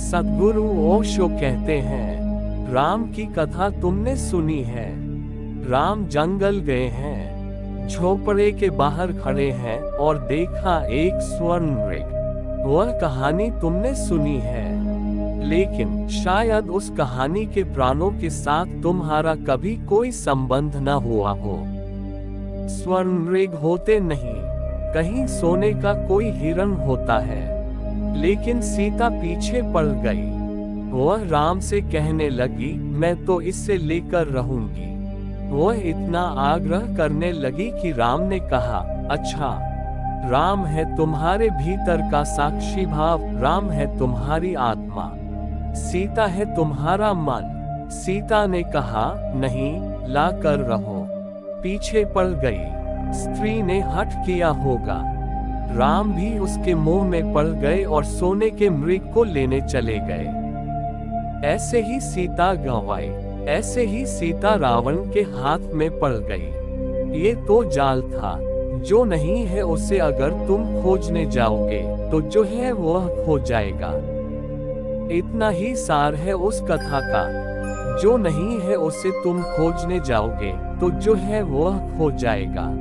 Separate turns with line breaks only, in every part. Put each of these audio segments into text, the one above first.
सद्गुरु ओशो कहते हैं, राम की कथा तुमने सुनी है। राम जंगल गए हैं, झोपड़े के बाहर खड़े हैं और देखा एक स्वर्ण मृग। वह कहानी तुमने सुनी है, लेकिन शायद उस कहानी के प्राणों के साथ तुम्हारा कभी कोई संबंध न हुआ हो। स्वर्ण मृग होते नहीं, कहीं सोने का कोई हिरण होता है। लेकिन सीता पीछे पड़ गई। वह राम से कहने लगी, मैं तो इससे लेकर रहूंगी। वह इतना आग्रह करने लगी कि राम ने कहा, अच्छा, राम है तुम्हारे भीतर का साक्षी भाव, राम है तुम्हारी आत्मा, सीता है तुम्हारा मन। सीता ने कहा, नहीं, ला कर रहो। पीछे पड़ गई। स्त्री ने हठ किया होगा। राम भी उसके मुंह में पड़ गए और सोने के मृग को लेने चले गए। ऐसे ही सीता गंवाई, ऐसे ही सीता रावण के हाथ में पड़ गई। ये तो जाल था। जो नहीं है उसे अगर तुम खोजने जाओगे तो जो है वह खो जाएगा। इतना ही सार है उस कथा का। जो नहीं है उसे तुम खोजने जाओगे तो जो है वह खो जाएगा।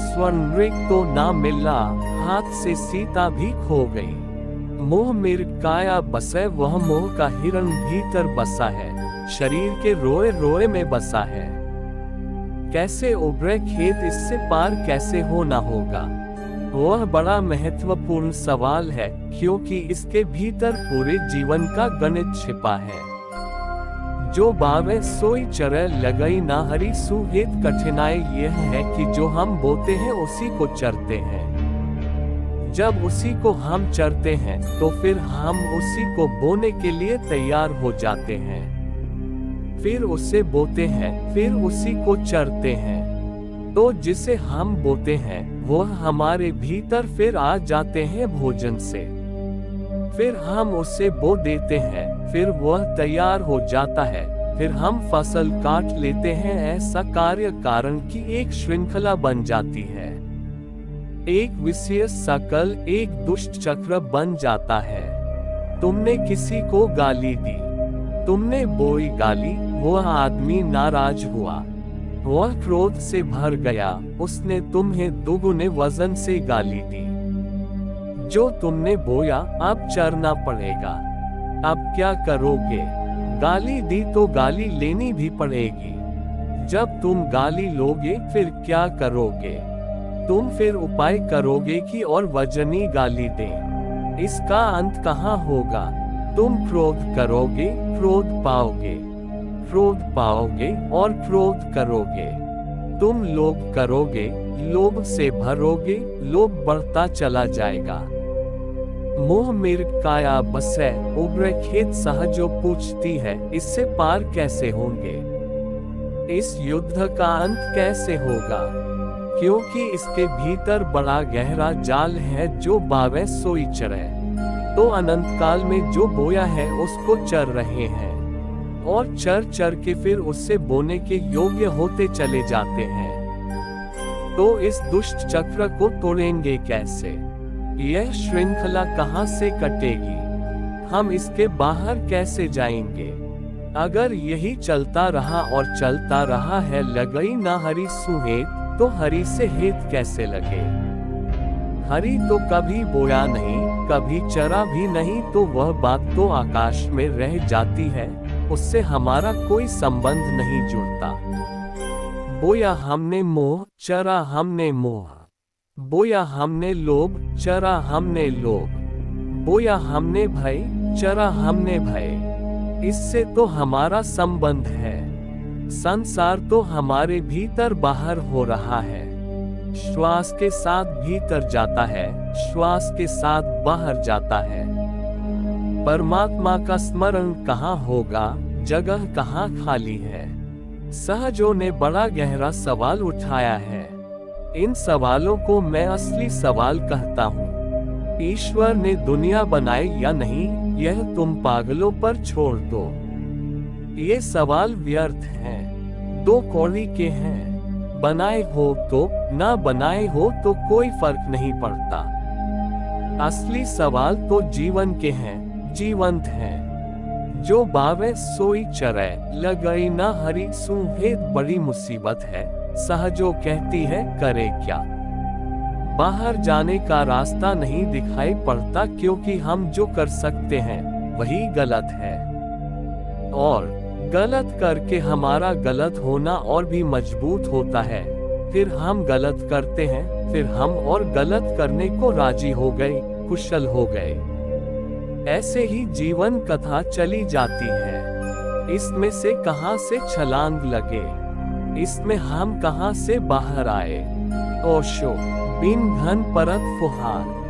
स्वर्ण मृग तो ना मिला, हाथ से सीता भी खो गई। मोह मृग काया बसे, वह मोह का हिरण भीतर बसा है, शरीर के रोए रोए में बसा है। कैसे उभरे खेत, इससे पार कैसे होना होगा? वह बड़ा महत्वपूर्ण सवाल है, क्योंकि इसके भीतर पूरे जीवन का गणित छिपा है। जो बावे सोई चरे लगई ना हरी सुहेत। कठिनाई यह है कि जो हम बोते हैं उसी को चरते हैं। जब उसी को हम चरते हैं तो फिर हम उसी को बोने के लिए तैयार हो जाते हैं। फिर उसे बोते हैं, फिर उसी को चरते हैं। तो जिसे हम बोते हैं वह हमारे भीतर फिर आ जाते हैं भोजन से। फिर हम उसे बो देते हैं, फिर वह तैयार हो जाता है, फिर हम फसल काट लेते हैं। ऐसा कार्य कारण की एक श्रृंखला बन जाती है। एक विशेष सकल एक दुष्ट चक्र बन जाता है। तुमने किसी को गाली दी, तुमने बोई गाली, वह आदमी नाराज हुआ, वह क्रोध से भर गया, उसने तुम्हें दुगुने वजन से गाली दी। जो तुमने बोया अब चरना पड़ेगा। अब क्या करोगे? गाली दी तो गाली लेनी भी पड़ेगी। जब तुम गाली लोगे फिर क्या करोगे? तुम फिर उपाय करोगे कि और वजनी गाली दें। इसका अंत कहाँ होगा? तुम क्रोध करोगे, क्रोध पाओगे, क्रोध पाओगे और क्रोध करोगे। तुम लोभ करोगे, लोभ से भरोगे, लोभ बढ़ता चला जाएगा। मोह मृग काया बसे, उभरे खेत सहजो पूछती है, इससे पार कैसे होंगे? इस युद्ध का अंत कैसे होगा? क्योंकि इसके भीतर बड़ा गहरा जाल है। जो बावे सोई चरे, तो अनंत काल में जो बोया है उसको चर रहे हैं, और चर चर के फिर उससे बोने के योग्य होते चले जाते हैं। तो इस दुष्ट चक्र को तोड़ेंगे कैसे? यह श्रृंखला कहाँ से कटेगी? हम इसके बाहर कैसे जाएंगे? अगर यही चलता रहा और चलता रहा है, लगई ना हरी सुहेत, तो हरी से हेत कैसे लगे? हरी तो कभी बोया नहीं, कभी चरा भी नहीं, तो वह बात तो आकाश में रह जाती है, उससे हमारा कोई संबंध नहीं जुड़ता। बोया हमने मोह, चरा हमने मोह। बोया हमने लोभ, चरा हमने लोभ। बोया हमने भय, चरा हमने भय। इससे तो हमारा संबंध है। संसार तो हमारे भीतर बाहर हो रहा है। श्वास के साथ भीतर जाता है, श्वास के साथ बाहर जाता है। परमात्मा का स्मरण कहाँ होगा? जगह कहाँ खाली है? सहजों ने बड़ा गहरा सवाल उठाया है। इन सवालों को मैं असली सवाल कहता हूँ। ईश्वर ने दुनिया बनाई या नहीं, यह तुम पागलों पर छोड़ दो। ये सवाल व्यर्थ हैं, दो कौड़ी के हैं। बनाए हो तो, ना बनाए हो तो कोई फर्क नहीं पड़ता। असली सवाल तो जीवन के हैं, जीवंत हैं। जो बावे सोई चरे लगई न हरी सुहेद बड़ी मुसीबत है, सहजो कहती है करे क्या। बाहर जाने का रास्ता नहीं दिखाई पड़ता, क्योंकि हम जो कर सकते हैं वही गलत है, और गलत करके हमारा गलत होना और भी मजबूत होता है। फिर हम गलत करते हैं, फिर हम और गलत करने को राजी हो गए, कुशल हो गए। ऐसे ही जीवन कथा चली जाती है। इसमें से कहां से छलांग लगे, इसमें हम कहां से बाहर आए। ओशो, बिन घन परत फुहार।